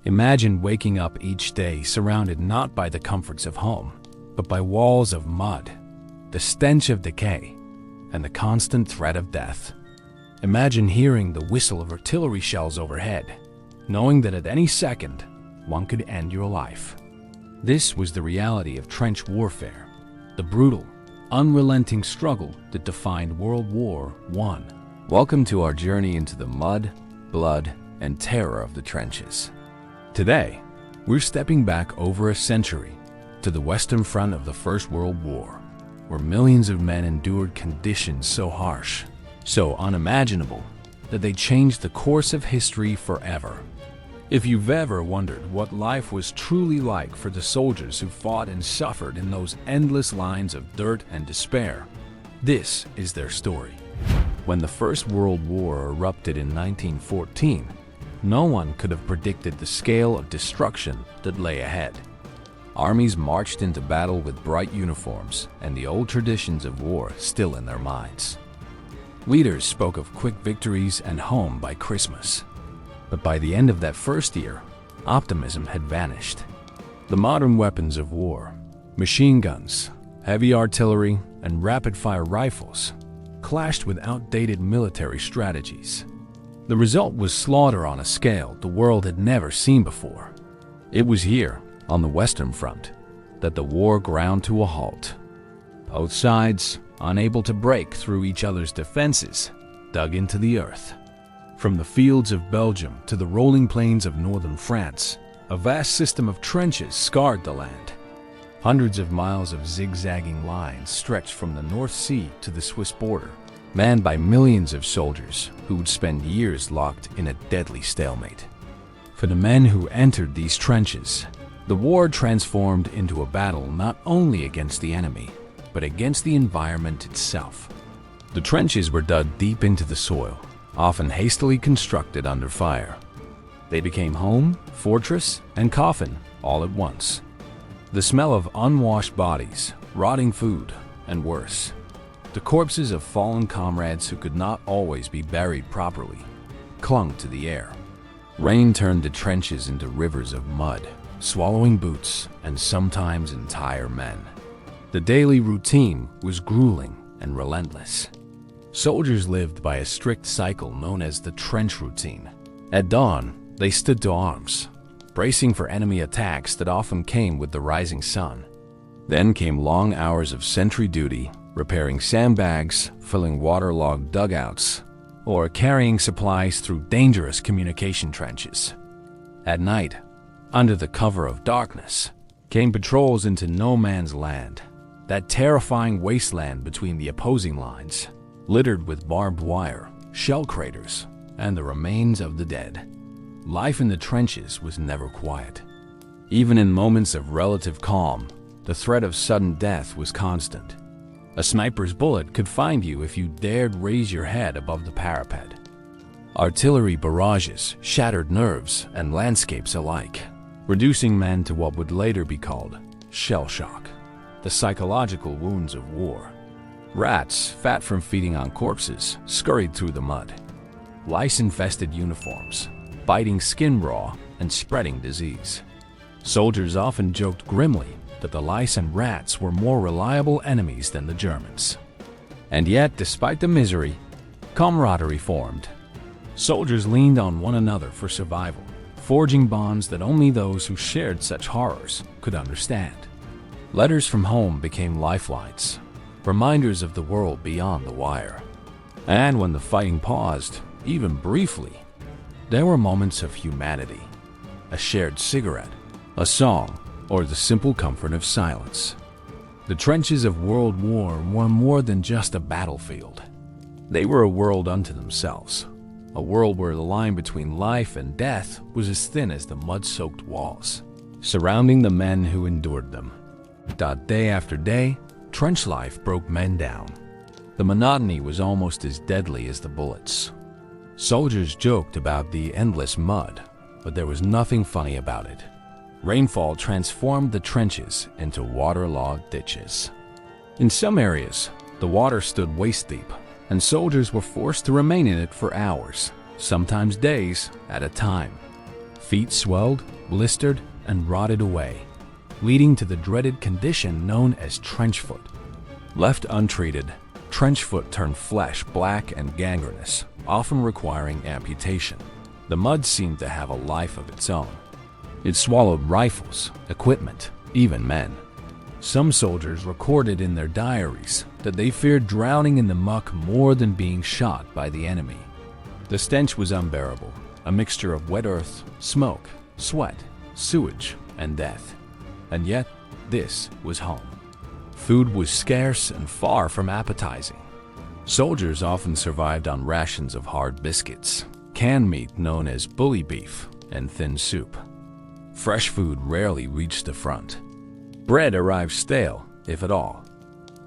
Imagine waking up each day surrounded not by the comforts of home, but by walls of mud, the stench of decay, and the constant threat of death. Imagine hearing the whistle of artillery shells overhead, knowing that at any second, one could end your life. This was the reality of trench warfare, the brutal, unrelenting struggle that defined World War I. Welcome to our journey into the mud, blood, and terror of the trenches. Today, we're stepping back over a century to the Western Front of the First World War, where millions of men endured conditions so harsh, so unimaginable, that they changed the course of history forever. If you've ever wondered what life was truly like for the soldiers who fought and suffered in those endless lines of dirt and despair, this is their story. When the First World War erupted in 1914, no one could have predicted the scale of destruction that lay ahead. Armies marched into battle with bright uniforms and the old traditions of war still in their minds. Leaders spoke of quick victories and home by Christmas. But by the end of that first year, optimism had vanished. The modern weapons of war, machine guns, heavy artillery, and rapid-fire rifles, clashed with outdated military strategies. The result was slaughter on a scale the world had never seen before. It was here, on the Western Front, that the war ground to a halt. Both sides, unable to break through each other's defenses, dug into the earth. From the fields of Belgium to the rolling plains of northern France, a vast system of trenches scarred the land. Hundreds of miles of zigzagging lines stretched from the North Sea to the Swiss border, manned by millions of soldiers who would spend years locked in a deadly stalemate. For the men who entered these trenches, the war transformed into a battle not only against the enemy, but against the environment itself. The trenches were dug deep into the soil, often hastily constructed under fire. They became home, fortress, and coffin all at once. The smell of unwashed bodies, rotting food, and worse, the corpses of fallen comrades who could not always be buried properly, clung to the air. Rain turned the trenches into rivers of mud, swallowing boots and sometimes entire men. The daily routine was grueling and relentless. Soldiers lived by a strict cycle known as the trench routine. At dawn, they stood to arms, bracing for enemy attacks that often came with the rising sun. Then came long hours of sentry duty, repairing sandbags, filling waterlogged dugouts, or carrying supplies through dangerous communication trenches. At night, under the cover of darkness, came patrols into no man's land, that terrifying wasteland between the opposing lines, littered with barbed wire, shell craters, and the remains of the dead. Life in the trenches was never quiet. Even in moments of relative calm, the threat of sudden death was constant. A sniper's bullet could find you if you dared raise your head above the parapet. Artillery barrages shattered nerves and landscapes alike, reducing men to what would later be called shell shock, the psychological wounds of war. Rats, fat from feeding on corpses, scurried through the mud. Lice-infested uniforms, biting skin raw and spreading disease. Soldiers often joked grimly that the lice and rats were more reliable enemies than the Germans. And yet, despite the misery, camaraderie formed. Soldiers leaned on one another for survival, forging bonds that only those who shared such horrors could understand. Letters from home became lifelines, reminders of the world beyond the wire. And when the fighting paused, even briefly, there were moments of humanity, a shared cigarette, a song, or the simple comfort of silence. The trenches of World War were more than just a battlefield. They were a world unto themselves, a world where the line between life and death was as thin as the mud-soaked walls, surrounding the men who endured them. Day after day, trench life broke men down. The monotony was almost as deadly as the bullets. Soldiers joked about the endless mud, but there was nothing funny about it. Rainfall transformed the trenches into waterlogged ditches. In some areas, the water stood waist-deep, and soldiers were forced to remain in it for hours, sometimes days, at a time. Feet swelled, blistered, and rotted away, leading to the dreaded condition known as trench foot. Left untreated, trench foot turned flesh black and gangrenous, often requiring amputation. The mud seemed to have a life of its own. It swallowed rifles, equipment, even men. Some soldiers recorded in their diaries that they feared drowning in the muck more than being shot by the enemy. The stench was unbearable, a mixture of wet earth, smoke, sweat, sewage, and death. And yet, this was home. Food was scarce and far from appetizing. Soldiers often survived on rations of hard biscuits, canned meat known as bully beef, and thin soup. Fresh food rarely reached the front. Bread arrived stale, if at all.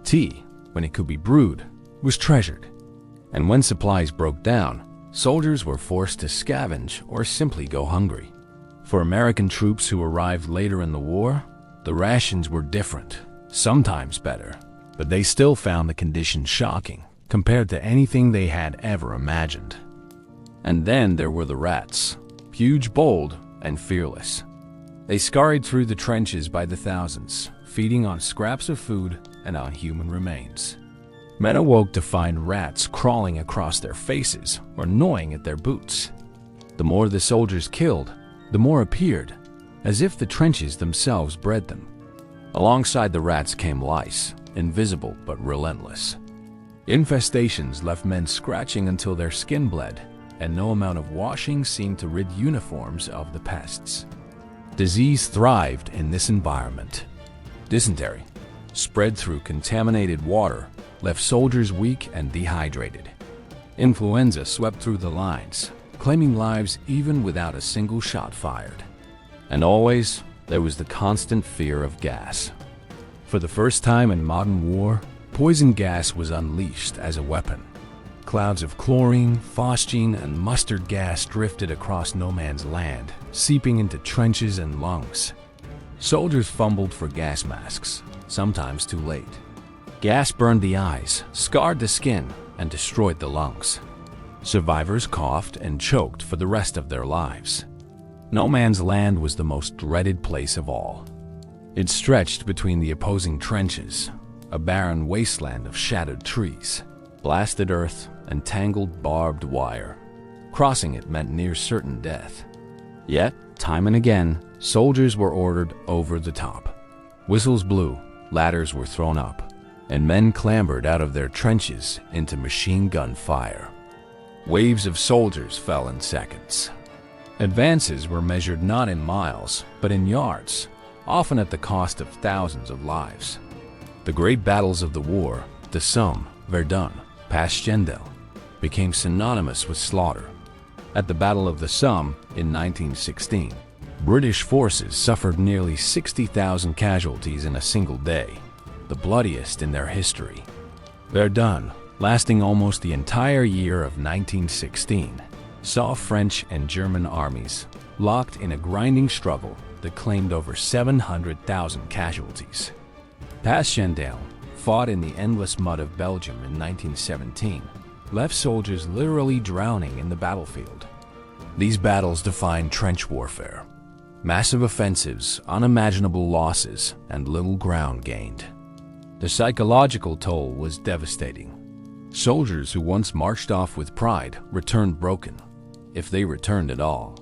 Tea, when it could be brewed, was treasured. And when supplies broke down, soldiers were forced to scavenge or simply go hungry. For American troops who arrived later in the war, the rations were different, sometimes better, but they still found the conditions shocking compared to anything they had ever imagined. And then there were the rats, huge, bold, and fearless. They scurried through the trenches by the thousands, feeding on scraps of food and on human remains. Men awoke to find rats crawling across their faces or gnawing at their boots. The more the soldiers killed, the more appeared, as if the trenches themselves bred them. Alongside the rats came lice, invisible but relentless. Infestations left men scratching until their skin bled, and no amount of washing seemed to rid uniforms of the pests. Disease thrived in this environment. Dysentery, spread through contaminated water, left soldiers weak and dehydrated. Influenza swept through the lines, claiming lives even without a single shot fired. And always, there was the constant fear of gas. For the first time in modern war, poison gas was unleashed as a weapon. Clouds of chlorine, phosgene, and mustard gas drifted across no man's land, seeping into trenches and lungs. Soldiers fumbled for gas masks, sometimes too late. Gas burned the eyes, scarred the skin, and destroyed the lungs. Survivors coughed and choked for the rest of their lives. No man's land was the most dreaded place of all. It stretched between the opposing trenches, a barren wasteland of shattered trees, blasted earth, and tangled barbed wire. Crossing it meant near certain death. Yet, time and again, soldiers were ordered over the top. Whistles blew, ladders were thrown up, and men clambered out of their trenches into machine gun fire. Waves of soldiers fell in seconds. Advances were measured not in miles, but in yards, often at the cost of thousands of lives. The great battles of the war, the Somme, Verdun, Passchendaele, became synonymous with slaughter. At the Battle of the Somme in 1916, British forces suffered nearly 60,000 casualties in a single day, the bloodiest in their history. Verdun, lasting almost the entire year of 1916, saw French and German armies locked in a grinding struggle that claimed over 700,000 casualties. Passchendaele, fought in the endless mud of Belgium in 1917, left soldiers literally drowning in the battlefield. These battles defined trench warfare. Massive offensives, unimaginable losses, and little ground gained. The psychological toll was devastating. Soldiers who once marched off with pride returned broken, if they returned at all.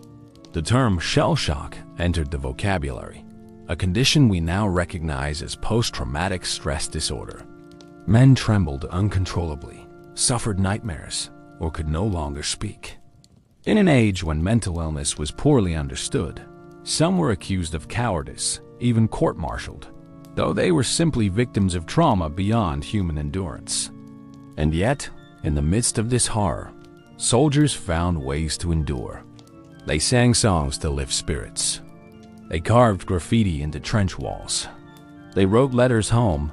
The term shell shock entered the vocabulary, a condition we now recognize as post-traumatic stress disorder. Men trembled uncontrollably, suffered nightmares, or could no longer speak. In an age when mental illness was poorly understood, some were accused of cowardice, even court-martialed, though they were simply victims of trauma beyond human endurance. And yet, in the midst of this horror, soldiers found ways to endure. They sang songs to lift spirits. They carved graffiti into trench walls. They wrote letters home,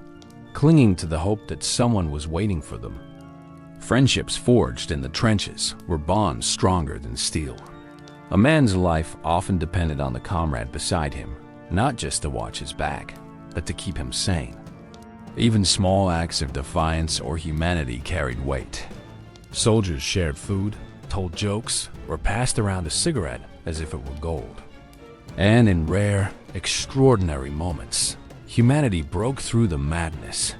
clinging to the hope that someone was waiting for them. Friendships forged in the trenches were bonds stronger than steel. A man's life often depended on the comrade beside him, not just to watch his back, but to keep him sane. Even small acts of defiance or humanity carried weight. Soldiers shared food, told jokes, or passed around a cigarette as if it were gold. And in rare, extraordinary moments, humanity broke through the madness.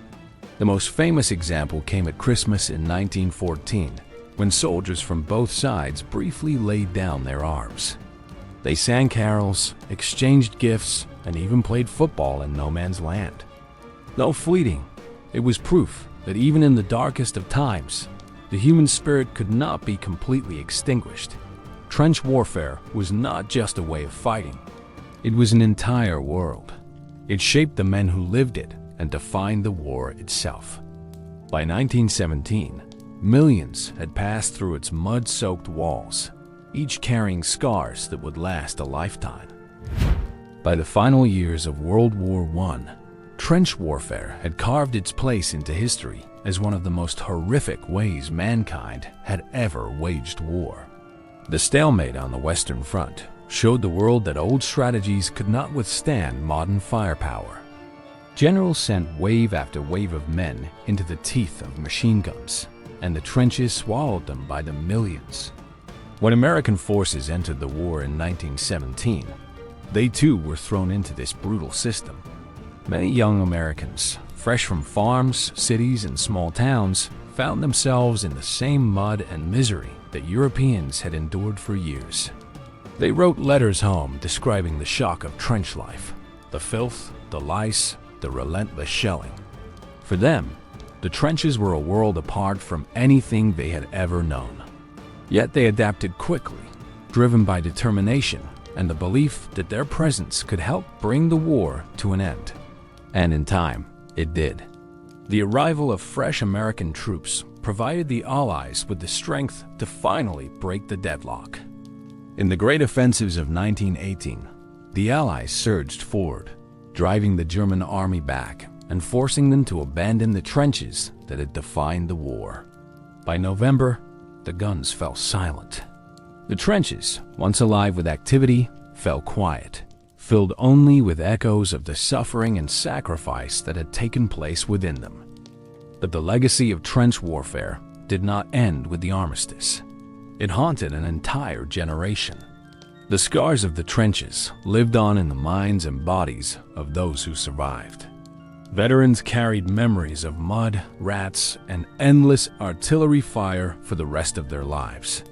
The most famous example came at Christmas in 1914, when soldiers from both sides briefly laid down their arms. They sang carols, exchanged gifts, and even played football in no man's land. Though fleeting, it was proof that even in the darkest of times, the human spirit could not be completely extinguished. Trench warfare was not just a way of fighting. It was an entire world. It shaped the men who lived it and defined the war itself. By 1917, millions had passed through its mud-soaked walls, each carrying scars that would last a lifetime. By the final years of World War I, trench warfare had carved its place into history as one of the most horrific ways mankind had ever waged war. The stalemate on the Western Front showed the world that old strategies could not withstand modern firepower. Generals sent wave after wave of men into the teeth of machine guns, and the trenches swallowed them by the millions. When American forces entered the war in 1917, they too were thrown into this brutal system. Many young Americans, fresh from farms, cities, and small towns, found themselves in the same mud and misery that Europeans had endured for years. They wrote letters home describing the shock of trench life, the filth, the lice, the relentless shelling. For them, the trenches were a world apart from anything they had ever known. Yet they adapted quickly, driven by determination and the belief that their presence could help bring the war to an end. And in time, it did. The arrival of fresh American troops provided the Allies with the strength to finally break the deadlock. In the great offensives of 1918, the Allies surged forward, driving the German army back and forcing them to abandon the trenches that had defined the war. By November, the guns fell silent. The trenches, once alive with activity, fell quiet, filled only with echoes of the suffering and sacrifice that had taken place within them. But the legacy of trench warfare did not end with the armistice. It haunted an entire generation. The scars of the trenches lived on in the minds and bodies of those who survived. Veterans carried memories of mud, rats, and endless artillery fire for the rest of their lives.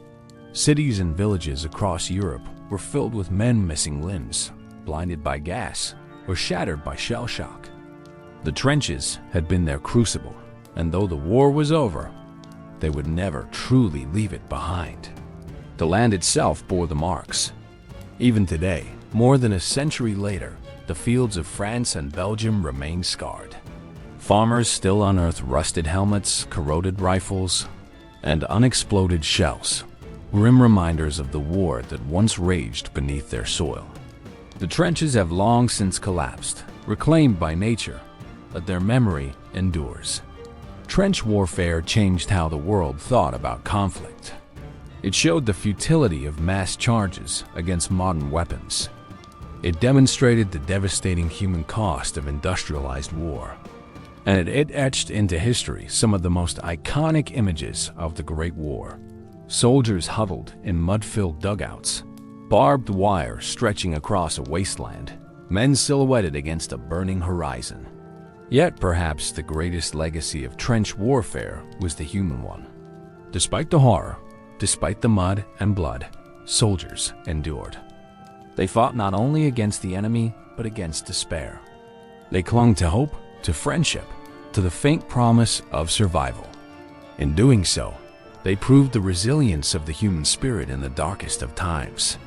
Cities and villages across Europe were filled with men missing limbs, blinded by gas, or shattered by shell shock. The trenches had been their crucible, and though the war was over, they would never truly leave it behind. The land itself bore the marks. Even today, more than a century later, the fields of France and Belgium remain scarred. Farmers still unearth rusted helmets, corroded rifles, and unexploded shells, grim reminders of the war that once raged beneath their soil. The trenches have long since collapsed, reclaimed by nature, but their memory endures. Trench warfare changed how the world thought about conflict. It showed the futility of mass charges against modern weapons. It demonstrated the devastating human cost of industrialized war. And it etched into history some of the most iconic images of the Great War. Soldiers huddled in mud-filled dugouts, barbed wire stretching across a wasteland, men silhouetted against a burning horizon. Yet perhaps the greatest legacy of trench warfare was the human one. Despite the horror, despite the mud and blood, soldiers endured. They fought not only against the enemy, but against despair. They clung to hope, to friendship, to the faint promise of survival. In doing so, they proved the resilience of the human spirit in the darkest of times.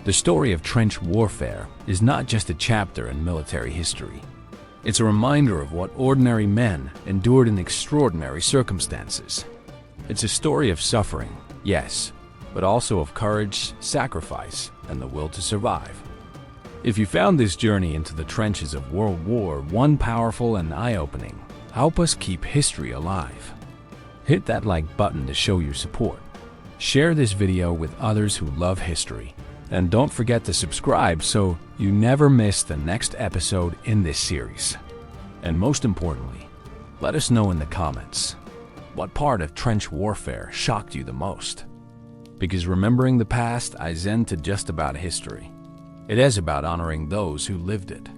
The story of trench warfare is not just a chapter in military history. It's a reminder of what ordinary men endured in extraordinary circumstances. It's a story of suffering, yes, but also of courage, sacrifice, and the will to survive. If you found this journey into the trenches of World War I powerful and eye-opening, help us keep history alive. Hit that like button to show your support. Share this video with others who love history. And don't forget to subscribe so you never miss the next episode in this series. And most importantly, let us know in the comments, what part of trench warfare shocked you the most? Because remembering the past isn't just about history. It is about honoring those who lived it.